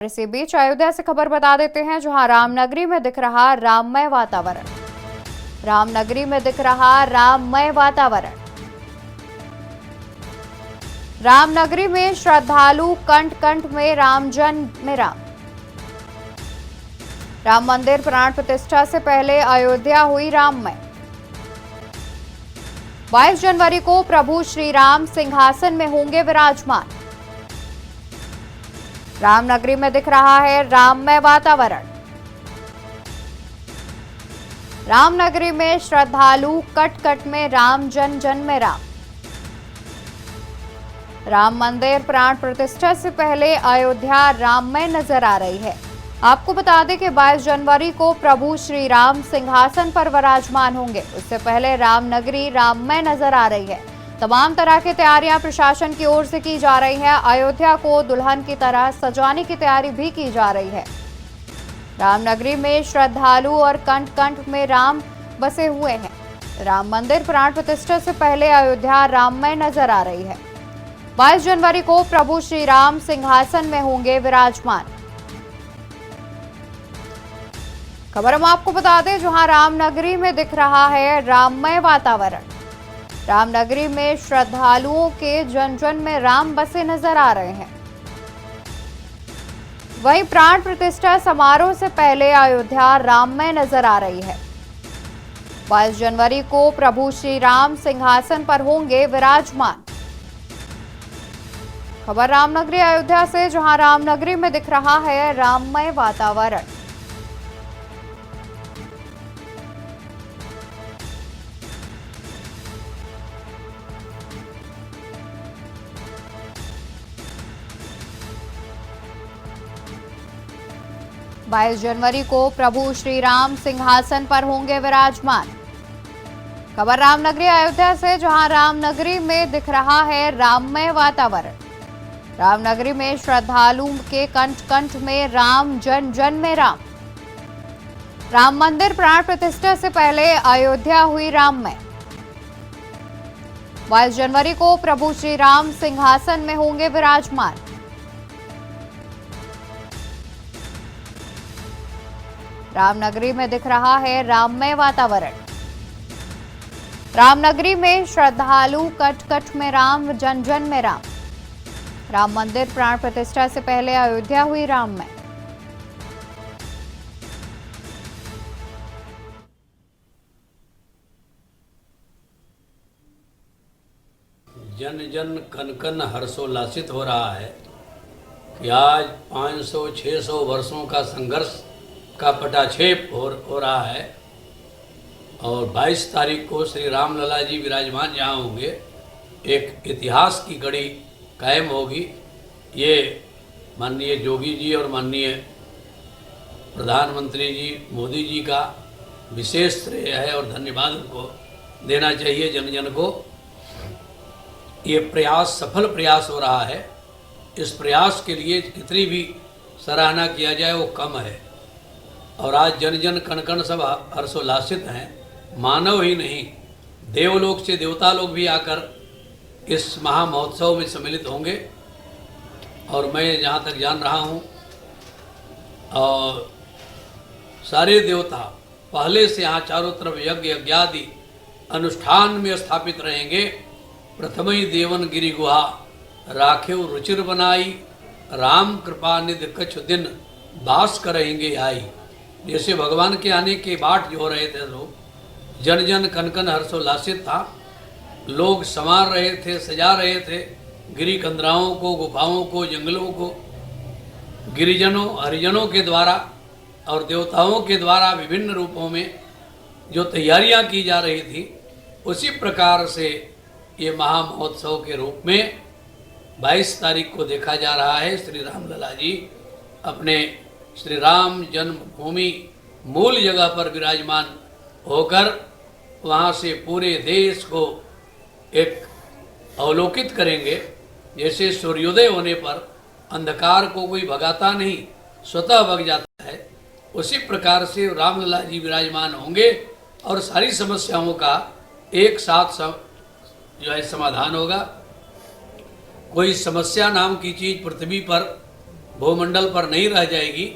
इसी बीच अयोध्या से खबर बता देते हैं, जहां रामनगरी में दिख रहा राममय वातावरण। रामनगरी में दिख रहा राममय वातावरण। रामनगरी में श्रद्धालु कंठ कंठ में रामजन्म में राम मंदिर प्राण प्रतिष्ठा से पहले अयोध्या हुई राममय। 22 जनवरी को प्रभु श्री राम सिंहासन में होंगे विराजमान। रामनगरी में दिख रहा है राममय वातावरण। रामनगरी में श्रद्धालु कट कट में राम जन जन में राम मंदिर प्राण प्रतिष्ठा से पहले अयोध्या राममय नजर आ रही है। आपको बता दें कि 22 जनवरी को प्रभु श्री राम सिंहासन पर विराजमान होंगे। उससे पहले रामनगरी राममय नजर आ रही है। तमाम तरह की तैयारियां प्रशासन की ओर से की जा रही है। अयोध्या को दुल्हन की तरह सजाने की तैयारी भी की जा रही है। रामनगरी में श्रद्धालु और कंठ कंठ में राम बसे हुए हैं। राम मंदिर प्राण प्रतिष्ठा से पहले अयोध्या राममय नजर आ रही है। 22 जनवरी को प्रभु श्री राम सिंहासन में होंगे विराजमान। खबर हम आपको बता दें, जहां रामनगरी में दिख रहा है राममय वातावरण। रामनगरी में श्रद्धालुओं के जन जन में राम बसे नजर आ रहे हैं। वहीं प्राण प्रतिष्ठा समारोह से पहले अयोध्या राममय नजर आ रही है। 22 जनवरी को प्रभु श्री राम सिंहासन पर होंगे विराजमान। खबर रामनगरी अयोध्या से, जहां रामनगरी में दिख रहा है राममय वातावरण। बाईस जनवरी को प्रभु श्री राम सिंहासन पर होंगे विराजमान। खबर रामनगरी अयोध्या से, जहां रामनगरी में दिख रहा है राममय वातावरण। रामनगरी में श्रद्धालु के कंठ कंठ में राम जन जन में राम मंदिर प्राण प्रतिष्ठा से पहले अयोध्या हुई राममय। 22 जनवरी को प्रभु श्री राम सिंहासन में होंगे विराजमान। रामनगरी में दिख रहा है राममय वातावरण। रामनगरी में श्रद्धालु कट कट में राम जन जन में राम मंदिर प्राण प्रतिष्ठा से पहले अयोध्या हुई राममय। जन जन कन कन हर्षोल्लासित हो रहा है कि आज 500-600 वर्षों का संघर्ष का पटाक्षेप हो रहा है और 22 तारीख को श्री रामलला जी विराजमान जहाँ होंगे, एक इतिहास की कड़ी कायम होगी। ये माननीय जोगी जी और माननीय प्रधानमंत्री जी मोदी जी का विशेष श्रेय है और धन्यवाद उनको देना चाहिए जन जन को। ये प्रयास सफल प्रयास हो रहा है। इस प्रयास के लिए कितनी भी सराहना किया जाए वो कम है और आज जन जन कण कण सब हर्षोल्लासित हैं। मानव ही नहीं, देवलोक से देवता लोग भी आकर इस महामहोत्सव में सम्मिलित होंगे और मैं जहाँ तक जान रहा हूँ और सारे देवता पहले से यहाँ चारों तरफ यज्ञ यज्ञादि अनुष्ठान में स्थापित रहेंगे। प्रथमई देवन गिरि गुहा राखेव रुचिर बनाई, राम कृपा निधि कछ दिन बास करेंगे आई। जैसे भगवान के आने के बाट जो हो रहे थे, लोग जन जन कन कन हर्षोल्लासित था। लोग संवार रहे थे, सजा रहे थे गिरी कंदराओं को, गुफाओं को, जंगलों को। गिरिजनों हरिजनों के द्वारा और देवताओं के द्वारा विभिन्न रूपों में जो तैयारियां की जा रही थी, उसी प्रकार से ये महामहोत्सव के रूप में 22 तारीख को देखा जा रहा है। श्री रामलला जी अपने श्री राम जन्मभूमि मूल जगह पर विराजमान होकर वहाँ से पूरे देश को एक अवलोकित करेंगे। जैसे सूर्योदय होने पर अंधकार को कोई भगाता नहीं, स्वतः भग जाता है, उसी प्रकार से रामलला जी विराजमान होंगे और सारी समस्याओं का एक साथ जो है समाधान होगा। कोई समस्या नाम की चीज़ पृथ्वी पर भूमंडल पर नहीं रह जाएगी,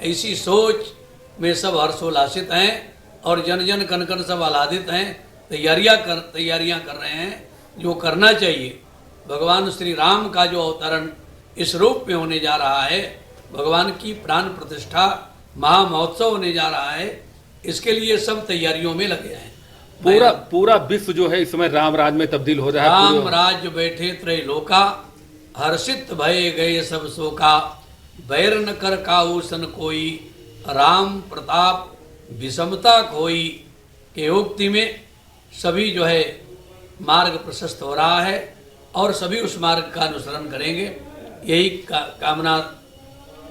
ऐसी सोच में सब हर्षोल्लासित हैं और जन जन कन कन सब आह्लादित हैं, तैयारियां कर रहे हैं जो करना चाहिए। भगवान श्री राम का जो अवतरण इस रूप में होने जा रहा है, भगवान की प्राण प्रतिष्ठा महामहोत्सव होने जा रहा है, इसके लिए सब तैयारियों में लगे हैं। पूरा विश्व जो है इस समय राम राज में तब्दील हो रहा है। राम राज्य बैठे त्रैलोका, हर्षित भय गए सब शोका, बैर न कर काहू सन कोई, राम प्रताप विषमता कोई के उक्ति में सभी जो है मार्ग प्रशस्त हो रहा है और सभी उस मार्ग का अनुसरण करेंगे। यही कामना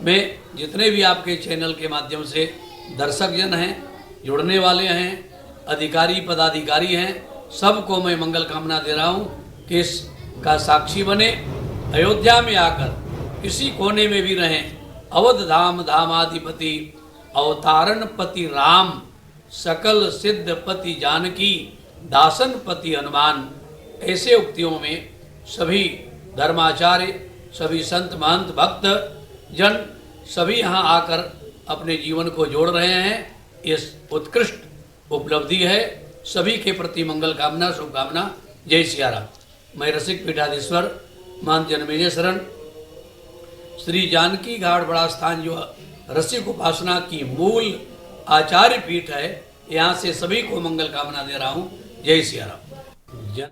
में जितने भी आपके चैनल के माध्यम से दर्शक जन हैं, जुड़ने वाले हैं, अधिकारी पदाधिकारी हैं, सबको मैं मंगल कामना दे रहा हूँ कि इसका साक्षी बने। अयोध्या में आकर किसी कोने में भी रहें, अवध धाम धामाधिपति अवतारण पति राम, सकल सिद्ध पति जानकी, दासन पति हनुमान, ऐसे उक्तियों में सभी धर्माचार्य, सभी संत महंत भक्त जन सभी यहाँ आकर अपने जीवन को जोड़ रहे हैं। इस उत्कृष्ट उपलब्धि है। सभी के प्रति मंगल कामना, शुभकामना। जय सिया राम। मैं रसिक पीठाधीश्वर महंत जन्मेजय शरण, श्री जानकी घाट बड़ा स्थान जो रसिक उपासना की मूल आचार्य पीठ है, यहाँ से सभी को मंगल कामना दे रहा हूँ। जय सिया राम। अयोध्या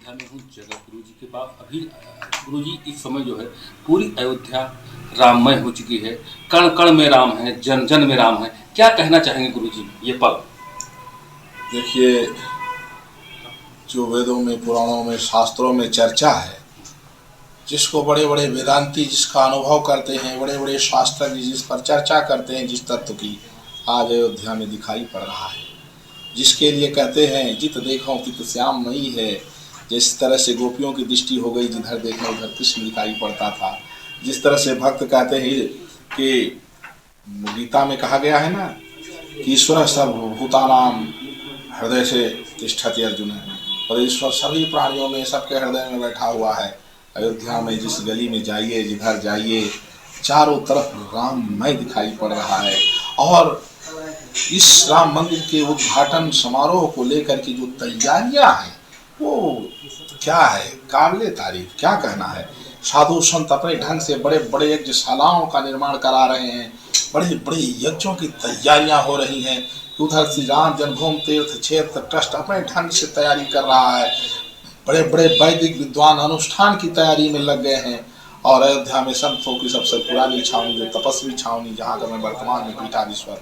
में हूँ जगत गुरु जी के पास। अभी गुरु जी इस समय जो है पूरी अयोध्या राममय हो चुकी है, कण कण में राम है, जन जन में राम है। क्या कहना चाहेंगे गुरु जी ये पल? देखिए, जो वेदों में, पुराणों में, शास्त्रों में चर्चा है, जिसको बड़े बड़े वेदांती जिसका अनुभव करते हैं, बड़े बड़े शास्त्रज्ञ जिस पर चर्चा करते हैं, जिस तत्व की, आज अयोध्या में दिखाई पड़ रहा है। जिसके लिए कहते हैं जित देखो तित श्याम नहीं है, जिस तरह से गोपियों की दृष्टि हो गई, जिधर देखो उधर कृष्ण दिखाई पड़ता था। जिस तरह से भक्त कहते हैं कि गीता में कहा गया है ना कि ईश्वर सर्वभूतानां हृदय से तिष्ठति अर्जुन, और ईश्वर सभी प्राणियों में, सबके हृदय में बैठा हुआ है। अयोध्या में जिस गली में जाइए, जिधर जाइए, चारों तरफ राममय दिखाई पड़ रहा है। और इस राम मंदिर के उद्घाटन समारोह को लेकर के जो तैयारियां हैं वो क्या है, काबिले तारीफ, क्या कहना है। साधु संत अपने ढंग से बड़े बड़े यज्ञशालाओं का निर्माण करा रहे हैं, बड़े बड़े यज्ञों की तैयारियां हो रही हैं। उधर श्री राम जन्मभूमि तीर्थ क्षेत्र ट्रस्ट अपने ढंग से तैयारी कर रहा है, बड़े बड़े वैदिक विद्वान अनुष्ठान की तैयारी में लग गए हैं। और अयोध्या में संतों की सबसे पुरानी छावनी, जो तपस्वी छावनी, जहाँ का मैं वर्तमान में पीठाधीश्वर,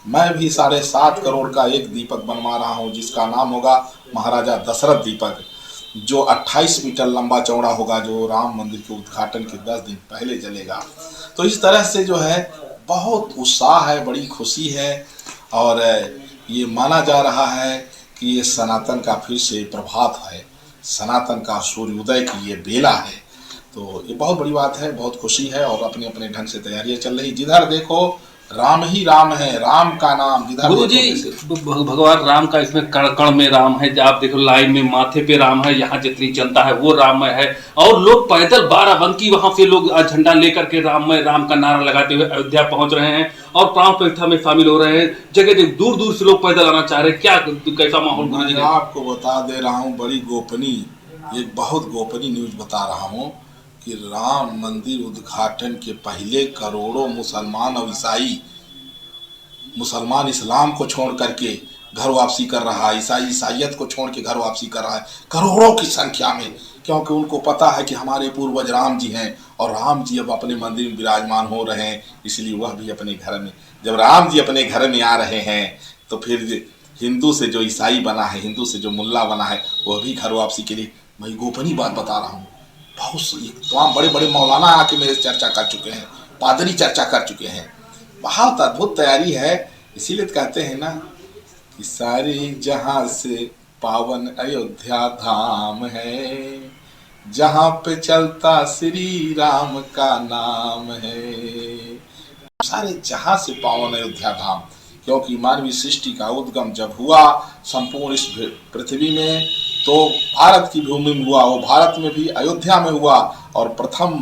मैं भी 7.5 करोड़ का एक दीपक बनवा रहा हूँ, जिसका नाम होगा महाराजा दशरथ दीपक, जो 28 मीटर लंबा चौड़ा होगा, जो राम मंदिर के उद्घाटन के 10 दिन पहले जलेगा। तो इस तरह से जो है बहुत उत्साह है, बड़ी खुशी है। और ये माना जा रहा है कि ये सनातन का फिर से प्रभात है, सनातन का सूर्योदय की ये बेला है। तो ये बहुत बड़ी बात है, बहुत खुशी है। और अपने अपने ढंग से तैयारियां चल रही, जिधर देखो राम ही राम है, राम का नाम जिधर गुरु जी, भगवान राम का इसमें कण कण में राम है। आप देखो लाइन में माथे पे राम है, यहाँ जितनी जनता है वो राममय है। और लोग पैदल बाराबंकी वहां से लोग झंडा लेकर के राममय राम का नारा लगाते हुए अयोध्या पहुंच रहे हैं और प्राण प्रतिष्ठा में शामिल हो रहे हैं। जगह जगह दूर दूर से लोग पैदल आना चाह रहे हैं। क्या कैसा माहौल गुरु जी? आपको बता दे रहा हूँ, बड़ी गोपनीय, एक बहुत गोपनीय न्यूज बता रहा हूँ कि राम मंदिर उद्घाटन के पहले करोड़ों मुसलमान और ईसाई, मुसलमान इस्लाम को छोड़ करके घर वापसी कर रहा है, ईसाई ईसाइयत को छोड़ के घर वापसी कर रहा है, करोड़ों की संख्या में। क्योंकि उनको पता है कि हमारे पूर्वज राम जी हैं और राम जी अब अपने मंदिर में विराजमान हो रहे हैं, इसलिए वह भी अपने घर में, जब राम जी अपने घर में आ रहे हैं तो फिर हिंदू से जो ईसाई बना है, हिंदू से जो मुल्ला बना है, वह भी घर वापसी के लिए। मैं गोपनीय बात बता रहा हूँ। बहुत तमाम बड़े बड़े मौलाना आके मेरे चर्चा कर चुके हैं, पादरी चर्चा कर चुके हैं। बहुत अद्भुत तैयारी है। इसीलिए कहते हैं ना कि सारी जहां से पावन अयोध्या धाम है, जहां पे चलता श्री राम का नाम है। सारे जहां से पावन अयोध्या धाम, क्योंकि मानवीय सृष्टि का उद्गम जब हुआ संपूर्ण इस पृथ्वी में, तो भारत की भूमि में हुआ, वो भारत में भी अयोध्या में हुआ। और प्रथम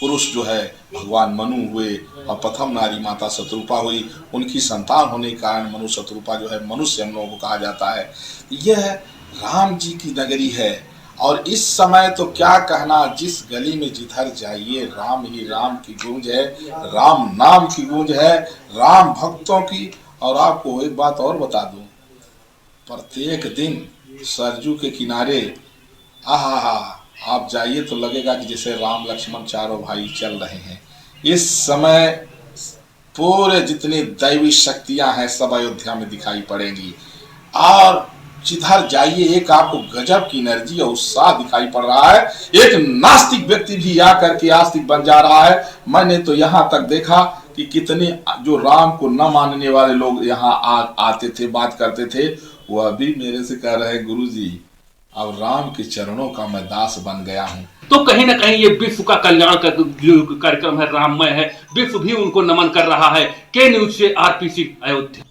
पुरुष जो है भगवान मनु हुए और प्रथम नारी माता शत्रुपा हुई। उनकी संतान होने के कारण मनु शत्रुपा जो है मनुष्य हम लोगों को कहा जाता है। यह राम जी की नगरी है और इस समय तो क्या कहना, जिस गली में जिधर जाइए राम ही राम की गूंज है, राम नाम की गूंज है, राम भक्तों की। और आपको एक बात और बता दूं, प्रत्येक दिन सरजू के किनारे आप जाइए तो लगेगा कि जैसे राम लक्ष्मण चारों भाई चल रहे हैं। इस समय पूरे जितनी दैवी शक्तियां हैं सब अयोध्या में दिखाई पड़ेंगी और जिधर जाइए एक आपको गजब की एनर्जी और उत्साह दिखाई पड़ रहा है। एक नास्तिक व्यक्ति भी आकर के आस्तिक बन जा रहा है। मैंने तो यहाँ तक देखा कि कितने जो राम को न मानने वाले लोग यहाँ आते थे, बात करते थे, वो अभी मेरे से कह रहे हैं गुरुजी अब राम के चरणों का मैं दास बन गया हूँ। तो कहीं ना कहीं ये विश्व का कल्याण का जो कार्यक्रम है राममय है, विश्व भी उनको नमन कर रहा है। के न्यूज से आरपी सिंह, अयोध्या।